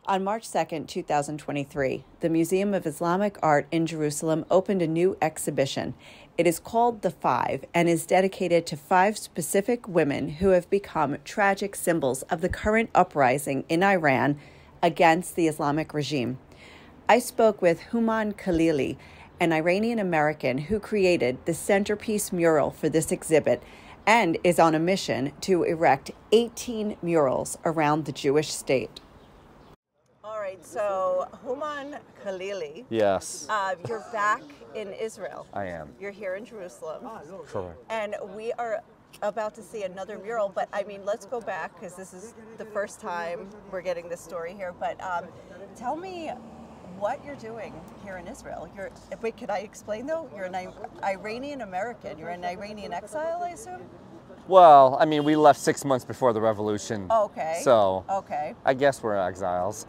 On March 2, 2023, the Museum of Islamic Art in Jerusalem opened a new exhibition. It is called The Five and is dedicated to 5 specific women who have become tragic symbols of the current uprising in Iran against the Islamic regime. I spoke with Houman Khalili, an Iranian American who created the centerpiece mural for this exhibit and is on a mission to erect 18 murals around the Jewish state. All right, so Houman Khalili. Yes. You're back in Israel. I am. You're here in Jerusalem. Correct. And we are about to see another mural, but I mean, let's go back because this is the first time we're getting this story here. But tell me what you're doing here in Israel. Wait, could I explain though? You're an Iranian American. You're an Iranian exile, I assume? Well, I mean, we left 6 months before the revolution. Okay. So, okay. I guess we're exiles.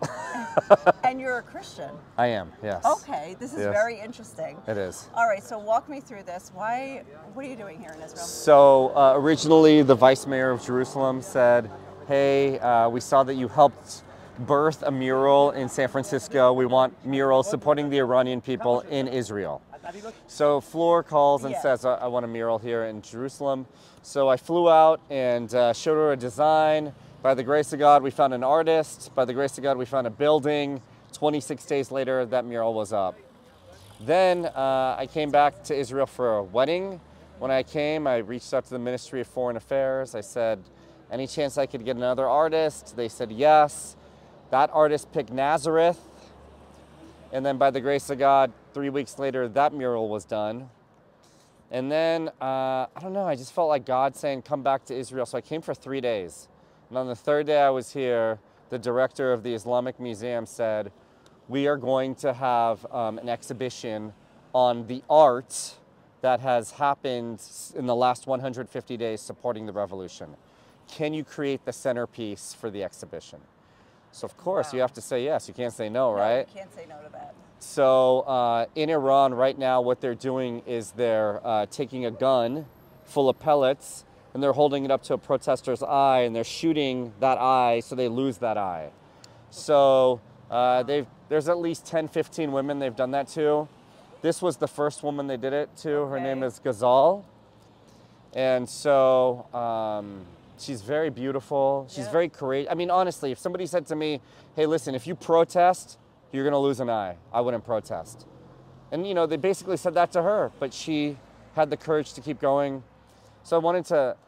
And you're a Christian? I am, yes. Okay, this is very interesting. It is. All right, so walk me through this. What are you doing here in Israel? So, originally the vice mayor of Jerusalem said, hey, we saw that you helped birth a mural in San Francisco. We want murals supporting the Iranian people in Israel. So Fleur calls and says, I want a mural here in Jerusalem. So I flew out and showed her a design. By the grace of God, we found an artist. By the grace of God, we found a building. 26 days later, that mural was up. Then I came back to Israel for a wedding. When I came, I reached out to the Ministry of Foreign Affairs. I said, any chance I could get another artist? They said yes. That artist picked Nazareth. And then by the grace of God, 3 weeks later, that mural was done. And then, I don't know, I just felt like God saying, come back to Israel. So I came for 3 days. And on the third day I was here, the director of the Islamic Museum said, we are going to have an exhibition on the art that has happened in the last 150 days supporting the revolution. Can you create the centerpiece for the exhibition? So of course you have to say yes, you can't say no, right? You can't say no to that. So in Iran right now, what they're doing is they're taking a gun full of pellets and they're holding it up to a protester's eye and they're shooting that eye so they lose that eye. So there's at least 10, 15 women they've done that to. This was the first woman they did it to. Her name is Ghazal. And so she's very beautiful. She's very courageous. I mean, honestly, if somebody said to me, hey, listen, if you protest, you're going to lose an eye, I wouldn't protest. And, you know, they basically said that to her, but she had the courage to keep going. So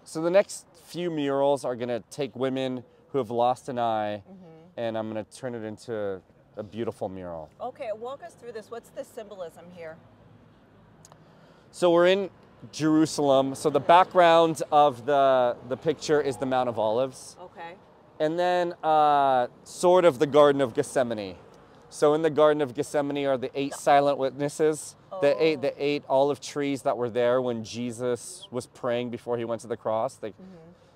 so the next few murals are going to take women who have lost an eye, and I'm going to turn it into a beautiful mural. Okay, walk us through this. What's the symbolism here? So we're in Jerusalem. So the background of the picture is the Mount of Olives. Okay. And then sort of the Garden of Gethsemane. So in the Garden of Gethsemane are the 8 silent witnesses, the eight olive trees that were there when Jesus was praying before he went to the cross.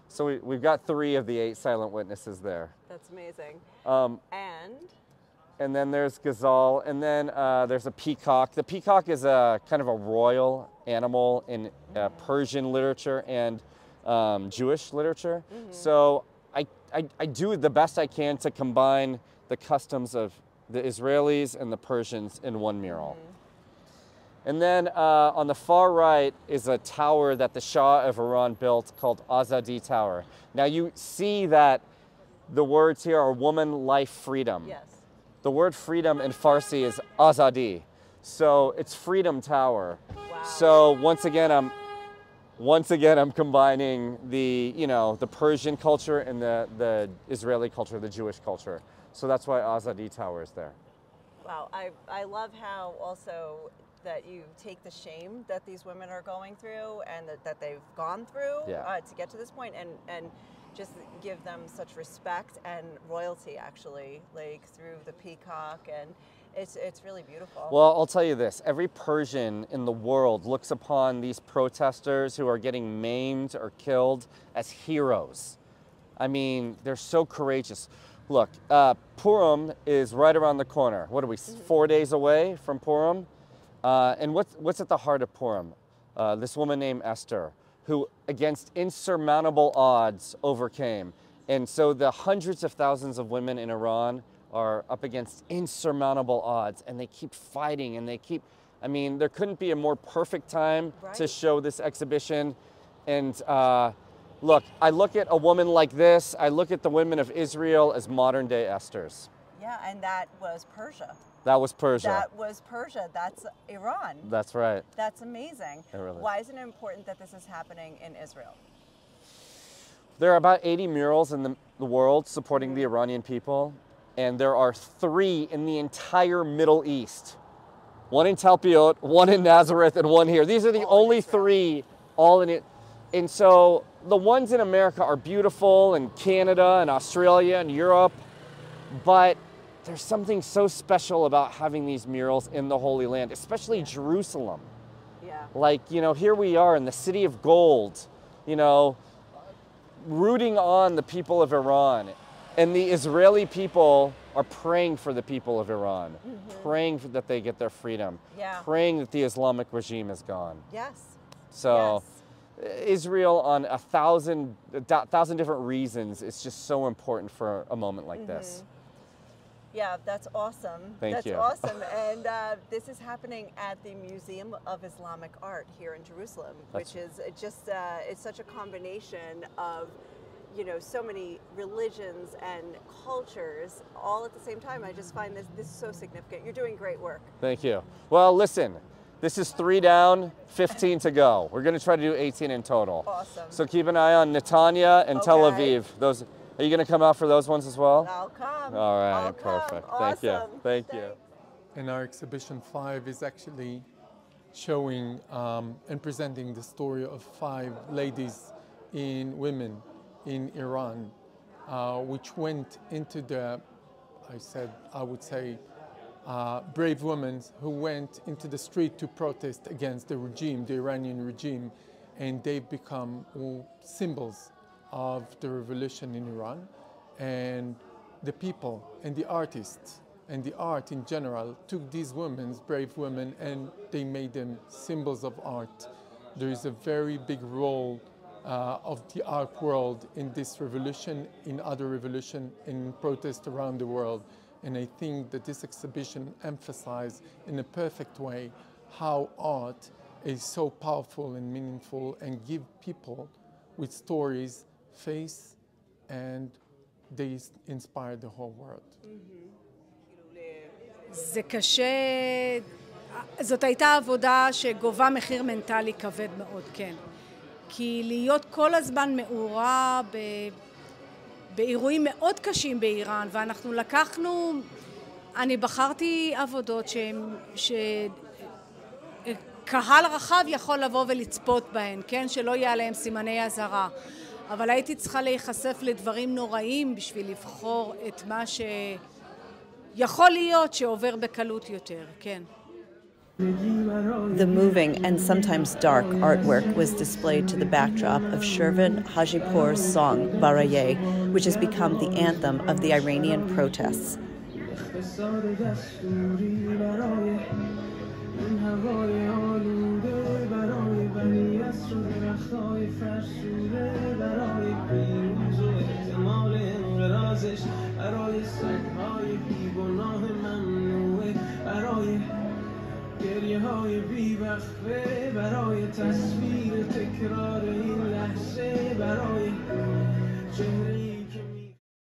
So we've got 3 of the 8 silent witnesses there. That's amazing. And then there's Ghazal, and then there's a peacock. The peacock is a kind of a royal animal in Persian literature and Jewish literature. So I do the best I can to combine the customs of the Israelis and the Persians in one mural. And then on the far right is a tower that the Shah of Iran built called Azadi Tower. Now you see that the words here are woman, life, freedom. Yes. The word freedom in Farsi is Azadi. So it's Freedom Tower. Wow. So once again I'm combining the, you know, the Persian culture and the Israeli culture, the Jewish culture. So that's why Azadi Tower is there. Wow, I love how also that you take the shame that these women are going through and that they've gone through to get to this point and just give them such respect and royalty actually, like through the peacock, and it's really beautiful. Well, I'll tell you this, every Persian in the world looks upon these protesters who are getting maimed or killed as heroes. I mean, they're so courageous. Look, Purim is right around the corner. What are we, 4 days away from Purim? And what's at the heart of Purim? This woman named Esther, who against insurmountable odds overcame. And so the hundreds of thousands of women in Iran are up against insurmountable odds, and they keep fighting, and they keep, I mean, there couldn't be a more perfect time to show this exhibition. And look, I look at a woman like this, I look at the women of Israel as modern day Esthers. Yeah, and that was Persia. That was Persia. That was Persia. That's Iran. That's right. That's amazing. Really. Why is it important that this is happening in Israel? There are about 80 murals in the world supporting the Iranian people, and there are 3 in the entire Middle East. One in Talpiot, one in Nazareth, and one here. These are the only 3 all in it. And so the ones in America are beautiful, and Canada and Australia and Europe, but there's something so special about having these murals in the Holy Land, especially Jerusalem. Yeah. Like, you know, here we are in the city of gold, you know, rooting on the people of Iran. And the Israeli people are praying for the people of Iran, praying that they get their freedom, praying that the Islamic regime is gone. Yes. So Israel, on 1,000 different reasons, it's just so important for a moment like this. Yeah, that's awesome. Thank you. That's awesome. And this is happening at the Museum of Islamic Art here in Jerusalem, which is just, it's such a combination of, you know, so many religions and cultures all at the same time. I just find this so significant. You're doing great work. Thank you. Well, listen, this is 3 down, 15 to go. We're going to try to do 18 in total. Awesome. So keep an eye on Netanya and Tel Aviv. Those. Are you going to come out for those ones as well? I'll come. All right, I'll perfect. Come. Thank Awesome. you. Thank you. And our exhibition 5 is actually showing and presenting the story of 5 ladies women in Iran, which went into the, I would say, brave women who went into the street to protest against the regime, the Iranian regime, and they've become symbols of the revolution in Iran. And the people and the artists and the art in general took these women, brave women, and they made them symbols of art. There is a very big role of the art world in this revolution, in other revolution, in protest around the world. And I think that this exhibition emphasizes in a perfect way how art is so powerful and meaningful and give people with stories face, and they inspire the whole world. זה קשה, זאת הייתה עבודה שגובה מחיר מנטלי כבד מאוד, כן. כי להיות כל הזמן מעורה באירועים מאוד קשים באיראן, ואנחנו לקחנו, אני בחרתי עבודות שקהל רחב יכול לבוא ולצפות בהן, כן? שלא יהיה עליהם סימני אזהרה. אבל הייתי צריכה להיחשף לדברים נוראים בשביל לבחור את מה שיכול להיות שעובר בקלות יותר, כן. The moving and sometimes dark artwork was displayed to the backdrop of Shervin Hajipour's song Baraye, which has become the anthem of the Iranian protests. گریه های بی‌وقفه برای تصویر تکرار این لحظه برای چهره